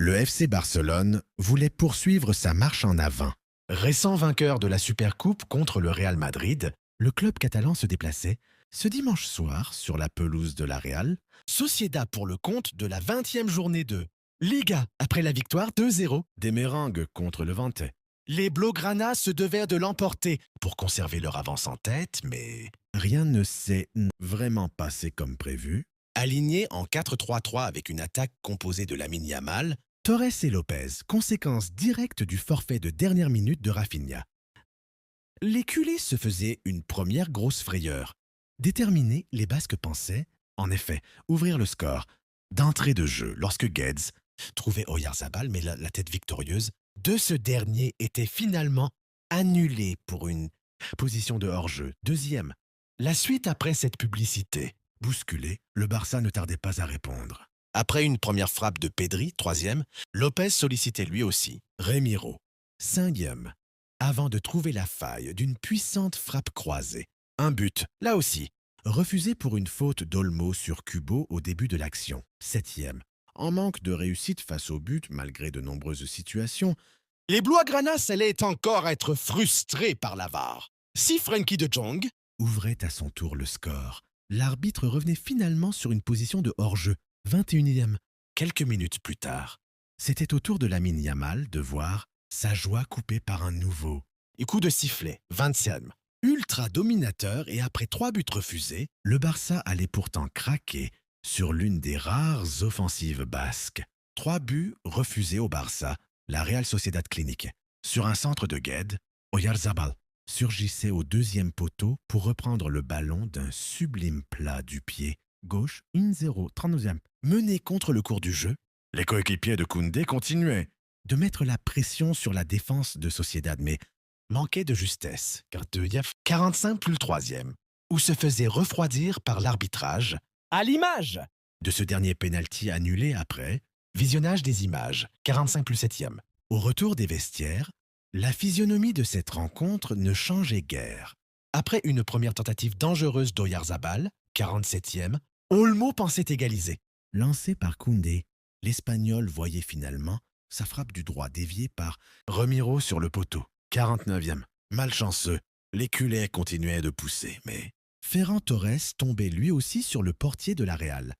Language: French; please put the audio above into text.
Le FC Barcelone voulait poursuivre sa marche en avant. Récent vainqueur de la Supercoupe contre le Real Madrid, le club catalan se déplaçait ce dimanche soir sur la pelouse de la Real Sociedad pour le compte de la 20e journée de Liga après la victoire 2-0 des Merengues contre le Levante. Les Blaugrana se devaient de l'emporter pour conserver leur avance en tête, mais rien ne s'est vraiment passé comme prévu. Aligné en 4-3-3 avec une attaque composée de Lamine Yamal, Torres et Lopez, conséquence directe du forfait de dernière minute de Rafinha. Les culés se faisaient une première grosse frayeur. Déterminés, les Basques pensaient, en effet, ouvrir le score. D'entrée de jeu, lorsque Guedes trouvait Oyarzabal, mais la tête victorieuse de ce dernier était finalement annulée pour une position de hors-jeu. Deuxième. La suite après cette publicité. Bousculé, le Barça ne tardait pas à répondre. Après une première frappe de Pedri, troisième, Lopez sollicitait lui aussi. Remiro, cinquième, avant de trouver la faille d'une puissante frappe croisée. Un but, là aussi, refusé pour une faute d'Olmo sur Kubo au début de l'action. Septième, en manque de réussite face au but malgré de nombreuses situations, les Blaugranas allaient encore être frustrés par la VAR. Si Frenkie de Jong ouvrait à son tour le score, l'arbitre revenait finalement sur une position de hors-jeu, 21e. Quelques minutes plus tard, c'était au tour de Lamine Yamal de voir sa joie coupée par un nouveau. Et coup de sifflet, 20e. Ultra dominateur et après 3 buts refusés, le Barça allait pourtant craquer sur l'une des rares offensives basques. 3 buts refusés au Barça, la Real Sociedad clinique. Sur un centre de Guedes, Oyarzabal surgissait au deuxième poteau pour reprendre le ballon d'un sublime plat du pied gauche, 1-0, 39e. Mené contre le cours du jeu, les coéquipiers de Koundé continuaient de mettre la pression sur la défense de Sociedad, mais manquaient de justesse, car deuxième, 45 plus le troisième, où se faisait refroidir par l'arbitrage, à l'image de ce dernier pénalty annulé après visionnage des images, 45 plus septième. Au retour des vestiaires, la physionomie de cette rencontre ne changeait guère. Après une première tentative dangereuse d'Oyarzabal, 47e, Olmo pensait égaliser. Lancé par Koundé, l'Espagnol voyait finalement sa frappe du droit déviée par Remiro sur le poteau, 49e. Malchanceux, les culés continuaient de pousser, mais Ferran Torres tombait lui aussi sur le portier de la Real.